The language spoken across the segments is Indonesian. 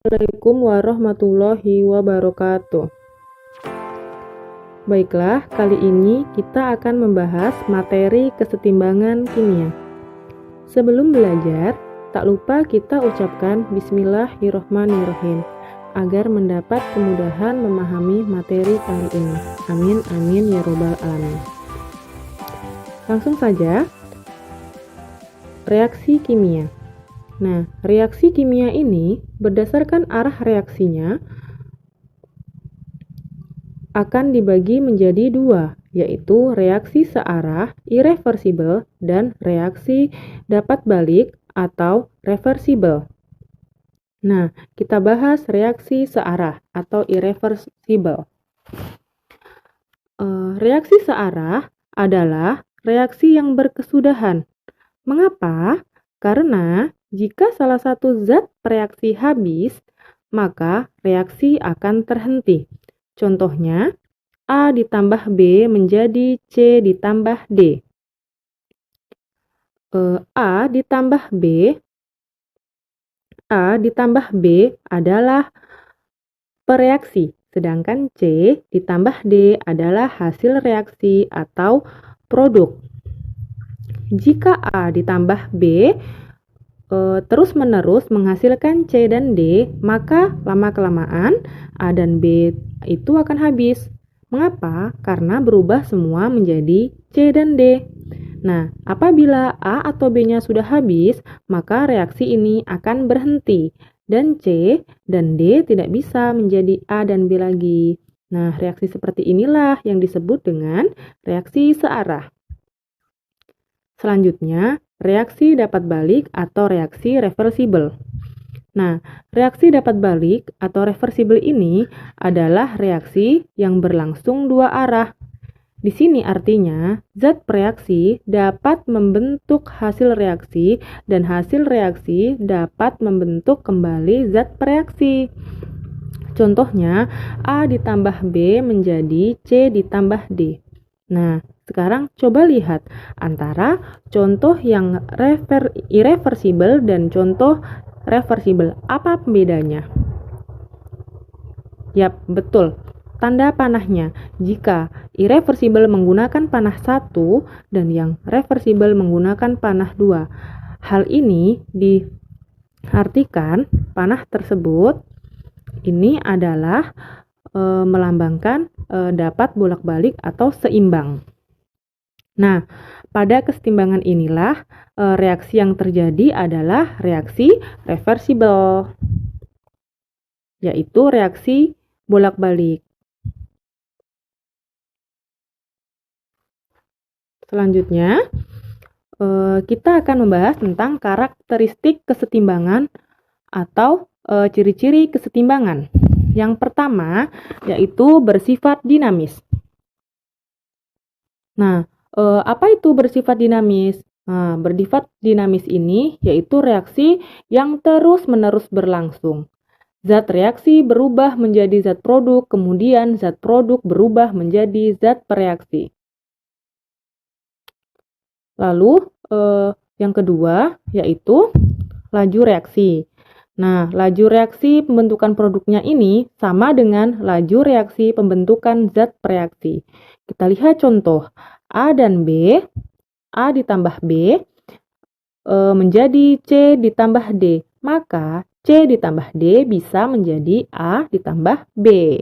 Assalamualaikum warahmatullahi wabarakatuh. Baiklah, kali ini kita akan membahas materi kesetimbangan kimia. Sebelum belajar, tak lupa kita ucapkan Bismillahirrohmanirrohim agar mendapat kemudahan memahami materi kali ini. Amin, amin, ya robbal alamin. Langsung saja, reaksi kimia. Nah, reaksi kimia ini berdasarkan arah reaksinya akan dibagi menjadi dua, yaitu reaksi searah irreversible dan reaksi dapat balik atau reversible. Nah, kita bahas reaksi searah atau irreversible. Reaksi searah adalah reaksi yang berkesudahan. Mengapa? Karena jika salah satu zat reaksi habis, maka reaksi akan terhenti. Contohnya, A ditambah B menjadi C ditambah D. A ditambah B adalah pereaksi, sedangkan C ditambah D adalah hasil reaksi atau produk. Jika A ditambah B terus-menerus menghasilkan C dan D, maka lama-kelamaan A dan B itu akan habis. Mengapa? Karena berubah semua menjadi C dan D. Nah, apabila A atau B-nya sudah habis, maka reaksi ini akan berhenti dan C dan D tidak bisa menjadi A dan B lagi. Nah, reaksi seperti inilah yang disebut dengan reaksi searah. Selanjutnya, reaksi dapat balik atau reaksi reversible. Nah, reaksi dapat balik atau reversible ini adalah reaksi yang berlangsung dua arah. Di sini artinya, zat reaksi dapat membentuk hasil reaksi dan hasil reaksi dapat membentuk kembali zat reaksi. Contohnya, A ditambah B menjadi C ditambah D. Nah, sekarang coba lihat antara contoh yang irreversible dan contoh reversible. Apa pembedanya? Yap, betul. Tanda panahnya. Jika irreversible menggunakan panah 1 dan yang reversible menggunakan panah 2. Hal ini diartikan panah tersebut ini adalah melambangkan dapat bolak-balik atau seimbang. Nah, pada kesetimbangan inilah reaksi yang terjadi adalah reaksi reversible, yaitu reaksi bolak-balik. Selanjutnya, kita akan membahas tentang karakteristik kesetimbangan atau ciri-ciri kesetimbangan. Yang pertama, yaitu bersifat dinamis. Nah, apa itu bersifat dinamis? Nah, bersifat dinamis ini yaitu reaksi yang terus-menerus berlangsung. Zat reaksi berubah menjadi zat produk, kemudian zat produk berubah menjadi zat pereaksi. Lalu, yang kedua yaitu laju reaksi. Nah, laju reaksi pembentukan produknya ini sama dengan laju reaksi pembentukan zat pereaksi. Kita lihat contoh, A dan B, A ditambah B menjadi C ditambah D. Maka C ditambah D bisa menjadi A ditambah B.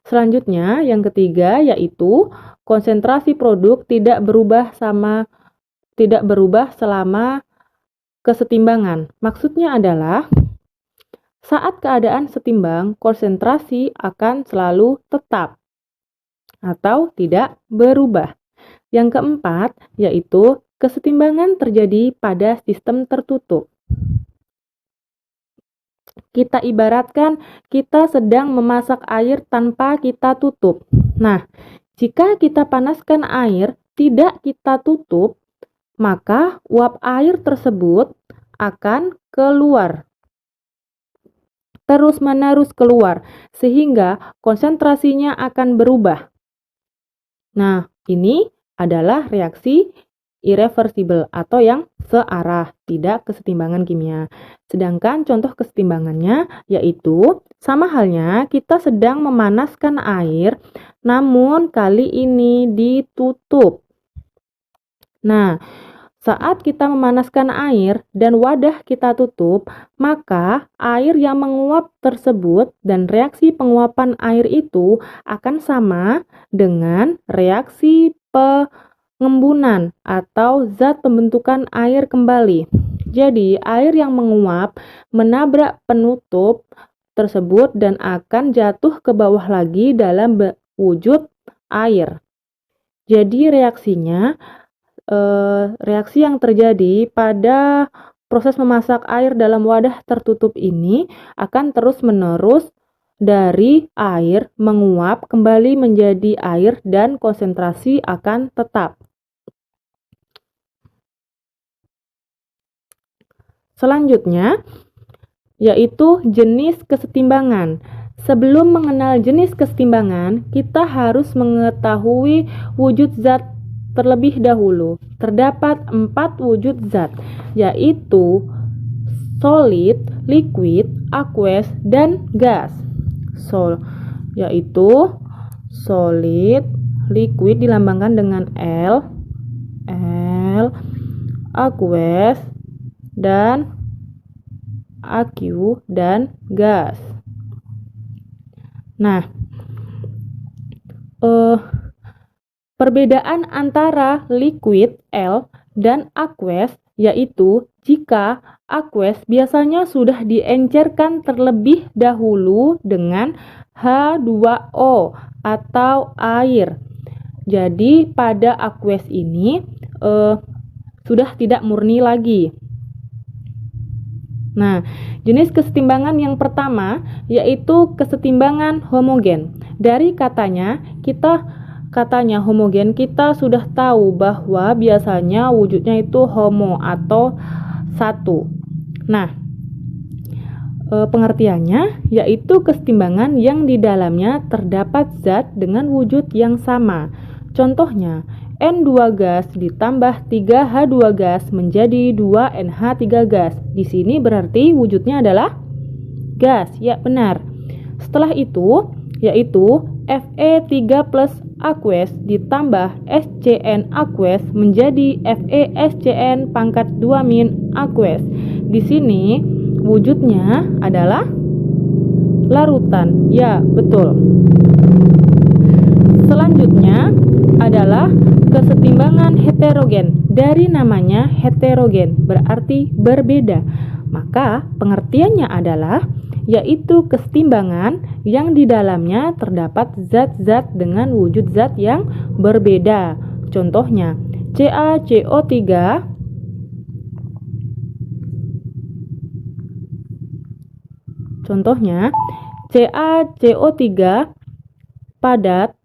Selanjutnya, yang ketiga yaitu konsentrasi produk tidak berubah selama kesetimbangan. Maksudnya adalah saat keadaan setimbang, konsentrasi akan selalu tetap atau tidak berubah. Yang keempat, yaitu kesetimbangan terjadi pada sistem tertutup. Kita ibaratkan kita sedang memasak air tanpa kita tutup. Nah, jika kita panaskan air, tidak kita tutup, maka uap air tersebut akan keluar, terus-menerus keluar, sehingga konsentrasinya akan berubah. Nah, ini adalah reaksi irreversible atau yang searah, tidak kesetimbangan kimia. Sedangkan contoh kesetimbangannya yaitu sama halnya kita sedang memanaskan air, namun kali ini ditutup. Nah, saat kita memanaskan air dan wadah kita tutup, maka air yang menguap tersebut dan reaksi penguapan air itu akan sama dengan reaksi pengembunan atau zat pembentukan air kembali. Jadi, air yang menguap menabrak penutup tersebut dan akan jatuh ke bawah lagi dalam wujud air. Jadi, reaksi yang terjadi pada proses memasak air dalam wadah tertutup ini akan terus-menerus dari air menguap kembali menjadi air dan konsentrasi akan tetap. Selanjutnya, yaitu jenis kesetimbangan. Sebelum mengenal jenis kesetimbangan, kita harus mengetahui wujud zat terlebih dahulu. Terdapat 4 wujud zat, yaitu solid, liquid, aqueous, dan gas. Yaitu solid, liquid dilambangkan dengan L, aqueous, dan AQ, dan gas. Nah, perbedaan antara liquid L dan aqueous yaitu jika aqueous biasanya sudah diencerkan terlebih dahulu dengan H2O atau air. Jadi pada aqueous ini sudah tidak murni lagi. Nah, jenis kesetimbangan yang pertama yaitu kesetimbangan homogen. Dari katanya homogen, kita sudah tahu bahwa biasanya wujudnya itu homo atau satu. Nah, pengertiannya yaitu kesetimbangan yang di dalamnya terdapat zat dengan wujud yang sama. Contohnya, N2 gas ditambah 3H2 gas menjadi 2NH3 gas. Di sini berarti wujudnya adalah gas. Ya, benar. Setelah itu, yaitu Fe3 plus aqueous ditambah SCN aqueous menjadi FeSCN pangkat 2 min aqueous. Di sini wujudnya adalah larutan. Ya, betul. Selanjutnya adalah kesetimbangan heterogen. Dari namanya heterogen berarti berbeda. Maka pengertiannya adalah yaitu kesetimbangan yang di dalamnya terdapat zat-zat dengan wujud zat yang berbeda. Contohnya CaCO3 padat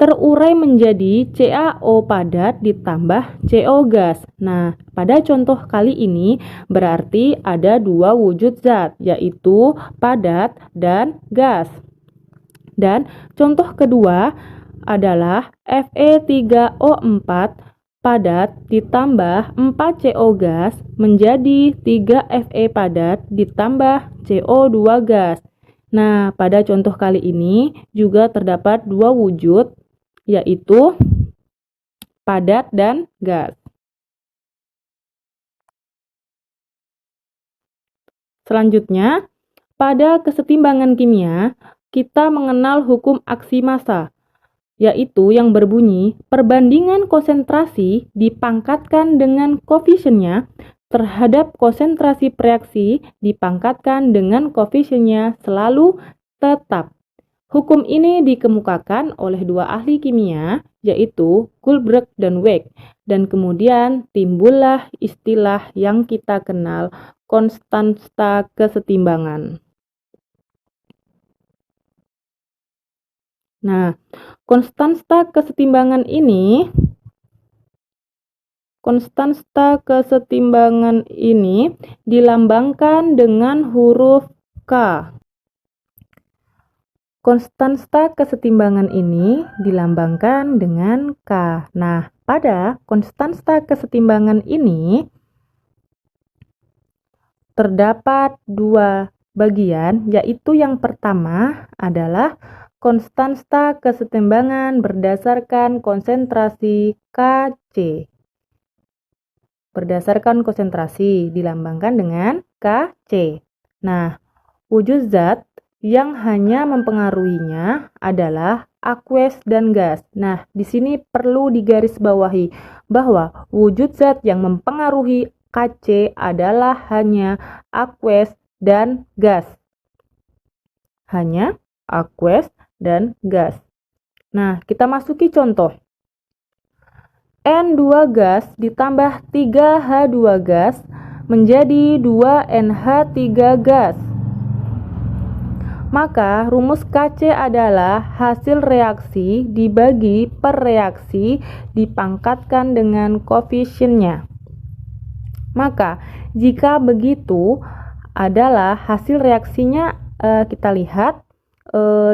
terurai menjadi CaO padat ditambah CO gas. Nah, pada contoh kali ini berarti ada 2 wujud zat, yaitu padat dan gas. Dan contoh kedua adalah Fe3O4 padat ditambah 4CO gas menjadi 3Fe padat ditambah CO2 gas. Nah, pada contoh kali ini juga terdapat 2 wujud, yaitu padat dan gas. Selanjutnya, pada kesetimbangan kimia, kita mengenal hukum aksi massa, yaitu yang berbunyi perbandingan konsentrasi dipangkatkan dengan koefisiennya terhadap konsentrasi reaksi dipangkatkan dengan koefisiennya selalu tetap. Hukum ini dikemukakan oleh 2 ahli kimia, yaitu Goldberg dan Weck, dan kemudian timbullah istilah yang kita kenal konstanta kesetimbangan. Nah, konstanta kesetimbangan ini dilambangkan dengan huruf K. Konstansa kesetimbangan ini dilambangkan dengan K. Nah, pada konstansa kesetimbangan ini terdapat dua bagian, yaitu yang pertama adalah konstansa kesetimbangan berdasarkan konsentrasi Kc. Berdasarkan konsentrasi dilambangkan dengan Kc. Nah, wujud zat yang hanya mempengaruhinya adalah aqueous dan gas. Nah, di sini perlu digarisbawahi bahwa wujud zat yang mempengaruhi Kc adalah hanya aqueous dan gas. Hanya aqueous dan gas. Nah, kita masuki contoh. N2 gas ditambah 3H2 gas menjadi 2NH3 gas. Maka rumus Kc adalah hasil reaksi dibagi per reaksi dipangkatkan dengan koefisiennya. Maka jika begitu adalah hasil reaksinya kita lihat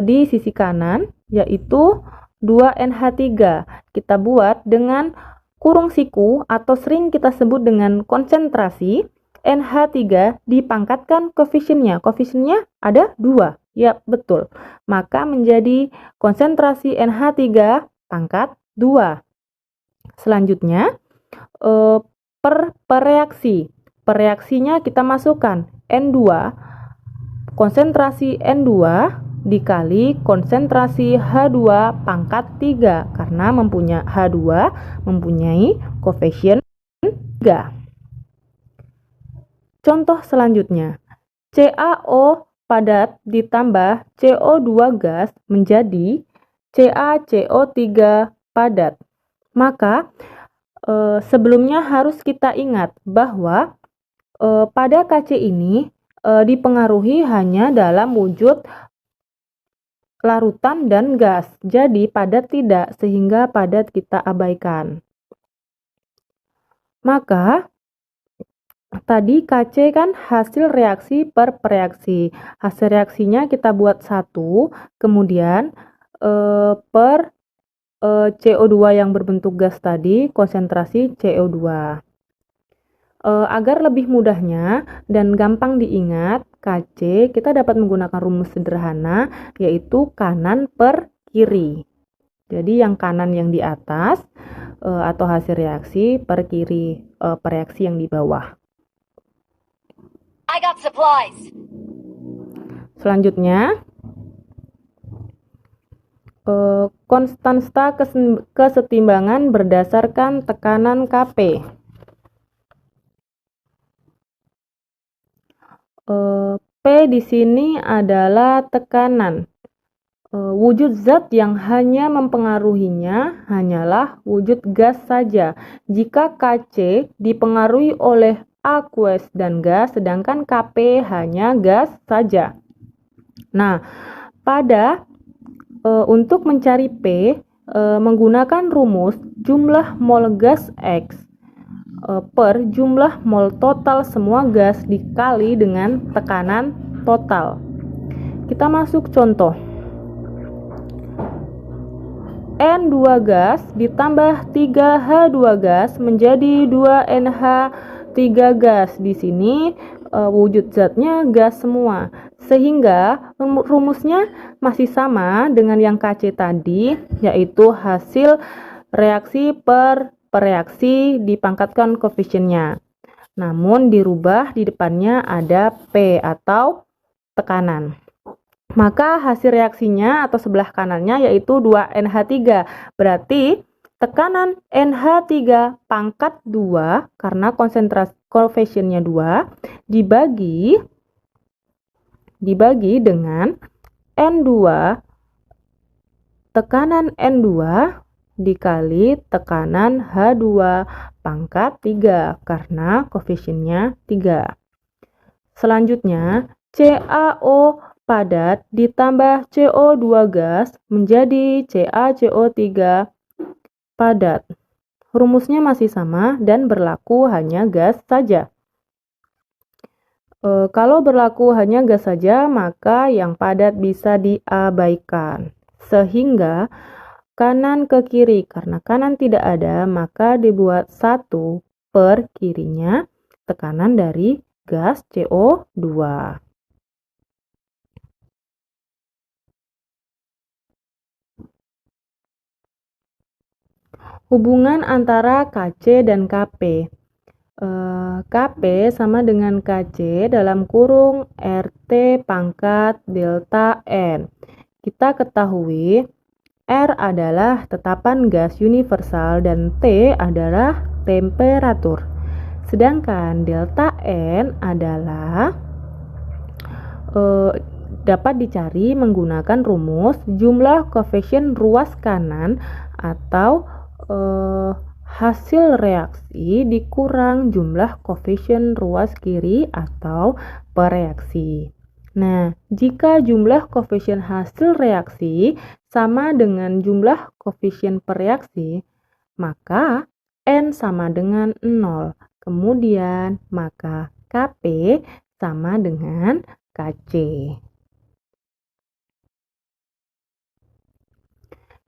di sisi kanan, yaitu 2NH3. Kita buat dengan kurung siku atau sering kita sebut dengan konsentrasi. NH3 dipangkatkan koefisiennya. Koefisiennya ada 2. Ya, betul. Maka menjadi konsentrasi NH3 pangkat 2. Selanjutnya, per reaksi. Per reaksinya kita masukkan N2. Konsentrasi N2 dikali konsentrasi H2 pangkat 3. Karena H2 mempunyai koefisien 3. Contoh selanjutnya, CaO padat ditambah CO2 gas menjadi CaCO3 padat. Maka sebelumnya harus kita ingat bahwa pada Kc ini dipengaruhi hanya dalam wujud larutan dan gas. Jadi padat tidak, sehingga padat kita abaikan. Maka tadi Kc kan hasil reaksi per reaksi. Hasil reaksinya kita buat 1, kemudian per CO2 yang berbentuk gas tadi, konsentrasi CO2. Agar lebih mudahnya dan gampang diingat, Kc kita dapat menggunakan rumus sederhana, yaitu kanan per kiri. Jadi yang kanan yang di atas atau hasil reaksi per kiri per reaksi yang di bawah. I got supplies. Selanjutnya, konstansa kesetimbangan berdasarkan tekanan Kp. P di sini adalah tekanan. Wujud zat yang hanya mempengaruhinya hanyalah wujud gas saja. Jika Kc dipengaruhi oleh aqueous dan gas, sedangkan Kp hanya gas saja. Nah, untuk mencari P menggunakan rumus jumlah mol gas X per jumlah mol total semua gas dikali dengan tekanan total. Kita masuk contoh. N2 gas ditambah 3H2 gas menjadi 2NH3 gas. Di sini wujud zatnya gas semua. Sehingga rumusnya masih sama dengan yang Kc tadi, yaitu hasil reaksi per reaksi dipangkatkan koefisiennya. Namun dirubah di depannya ada P atau tekanan. Maka hasil reaksinya atau sebelah kanannya yaitu 2NH3. Berarti tekanan NH3 pangkat 2 karena konsentrasi koefisiennya 2 dibagi dengan N2, tekanan N2 dikali tekanan H2 pangkat 3 karena koefisiennya 3. Selanjutnya, CaO padat ditambah CO2 gas menjadi CaCO3 padat. Rumusnya masih sama dan berlaku hanya gas saja. Kalau berlaku hanya gas saja, maka yang padat bisa diabaikan. Sehingga kanan ke kiri, karena kanan tidak ada, maka dibuat 1 per kirinya tekanan dari gas CO2. Hubungan antara Kc dan Kp. Kp sama dengan Kc dalam kurung RT pangkat delta N. Kita ketahui R adalah tetapan gas universal dan T adalah temperatur. Sedangkan delta N adalah dapat dicari menggunakan rumus jumlah koefisien ruas kanan atau hasil reaksi dikurang jumlah koefisien ruas kiri atau pereaksi. Nah, jika jumlah koefisien hasil reaksi sama dengan jumlah koefisien pereaksi, maka N sama dengan 0. Kemudian, maka Kp sama dengan Kc.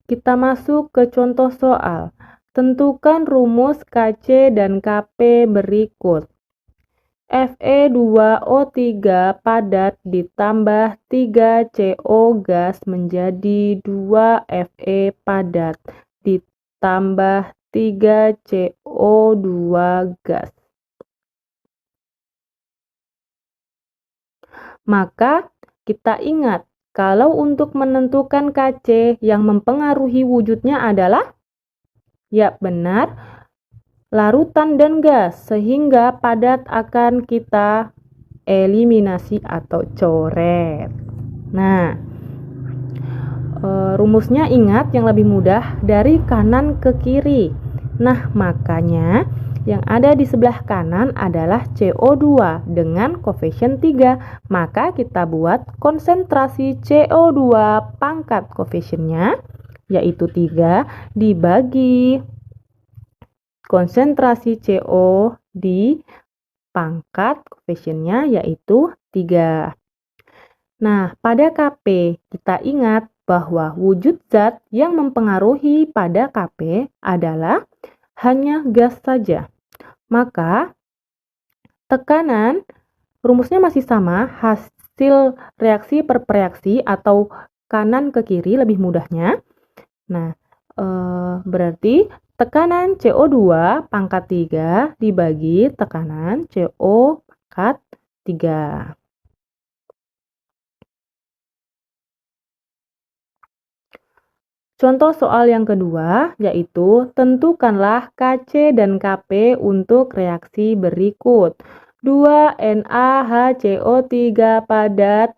Kita masuk ke contoh soal. Tentukan rumus Kc dan Kp berikut. Fe2O3 padat ditambah 3CO gas menjadi 2 Fe padat ditambah 3CO2 gas. Maka kita ingat, kalau untuk menentukan Kc yang mempengaruhi wujudnya adalah, ya benar, larutan dan gas, sehingga padat akan kita eliminasi atau coret. Nah, rumusnya ingat yang lebih mudah dari kanan ke kiri. Nah, makanya yang ada di sebelah kanan adalah CO2 dengan koefisien 3. Maka kita buat konsentrasi CO2 pangkat koefisiennya, yaitu 3, dibagi konsentrasi CO di pangkat koefisiennya, yaitu 3. Nah, pada Kp, kita ingat bahwa wujud zat yang mempengaruhi pada Kp adalah hanya gas saja. Maka, tekanan, rumusnya masih sama, hasil reaksi per reaksi atau kanan ke kiri lebih mudahnya. Nah, berarti tekanan CO2 pangkat 3 dibagi tekanan CO pangkat 3. Contoh soal yang kedua, yaitu tentukanlah Kc dan Kp untuk reaksi berikut. 2 NaHCO3 padat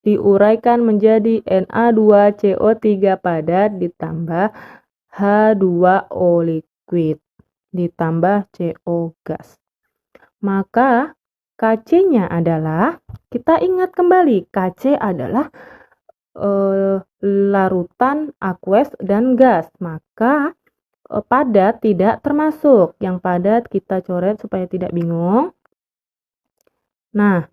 diuraikan menjadi Na2CO3 padat ditambah H2O liquid ditambah CO gas. Maka Kc-nya adalah, kita ingat kembali, Kc adalah larutan, aqueous, dan gas. Maka padat tidak termasuk. Yang padat kita coret supaya tidak bingung. Nah,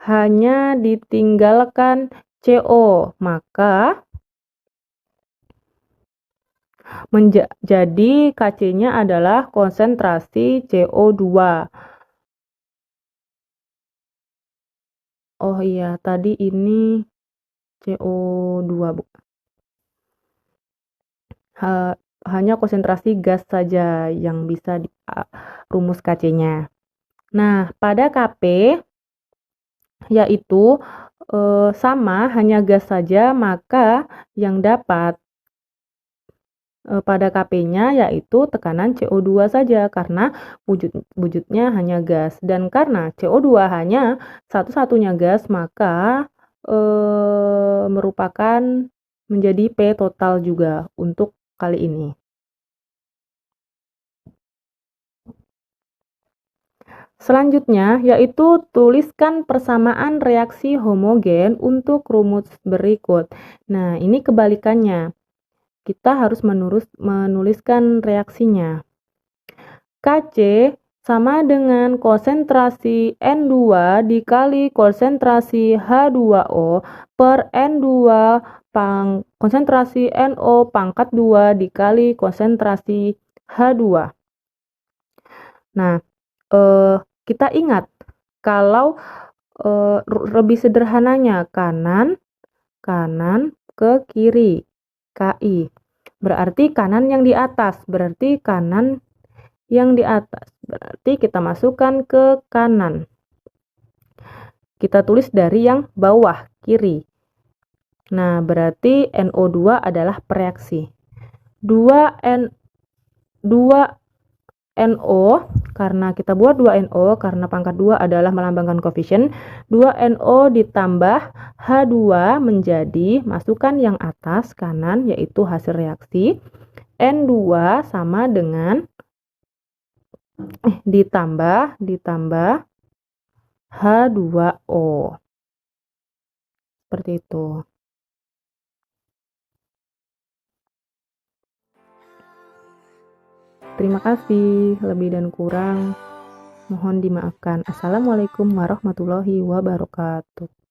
hanya ditinggalkan CO. Maka jadi Kc-nya adalah konsentrasi CO2. Oh iya, tadi ini CO2, Bu. Hanya konsentrasi gas saja yang bisa rumus Kc-nya. Nah, pada Kp, yaitu sama, hanya gas saja, maka yang dapat pada Kp-nya yaitu tekanan CO2 saja, karena wujudnya hanya gas. Dan karena CO2 hanya satu-satunya gas, maka merupakan menjadi P total juga untuk kali ini. Selanjutnya, yaitu tuliskan persamaan reaksi homogen untuk rumus berikut. Nah, ini kebalikannya. Kita harus menuliskan reaksinya. Kc sama dengan konsentrasi N2 dikali konsentrasi H2O per N2 konsentrasi NO pangkat 2 dikali konsentrasi H2. Nah, kita ingat kalau lebih sederhananya kanan ke kiri, KI. Berarti kanan yang di atas, berarti kanan yang di atas. Berarti kita masukkan ke kanan. Kita tulis dari yang bawah, kiri. Nah, berarti NO2 adalah pereaksi. 2NO, karena kita buat 2NO, karena pangkat 2 adalah melambangkan koefisien, 2NO ditambah H2 menjadi, masukkan yang atas, kanan, yaitu hasil reaksi. N2 sama dengan ditambah H2O. Seperti itu. Terima kasih, lebih dan kurang mohon dimaafkan. Assalamualaikum warahmatullahi wabarakatuh.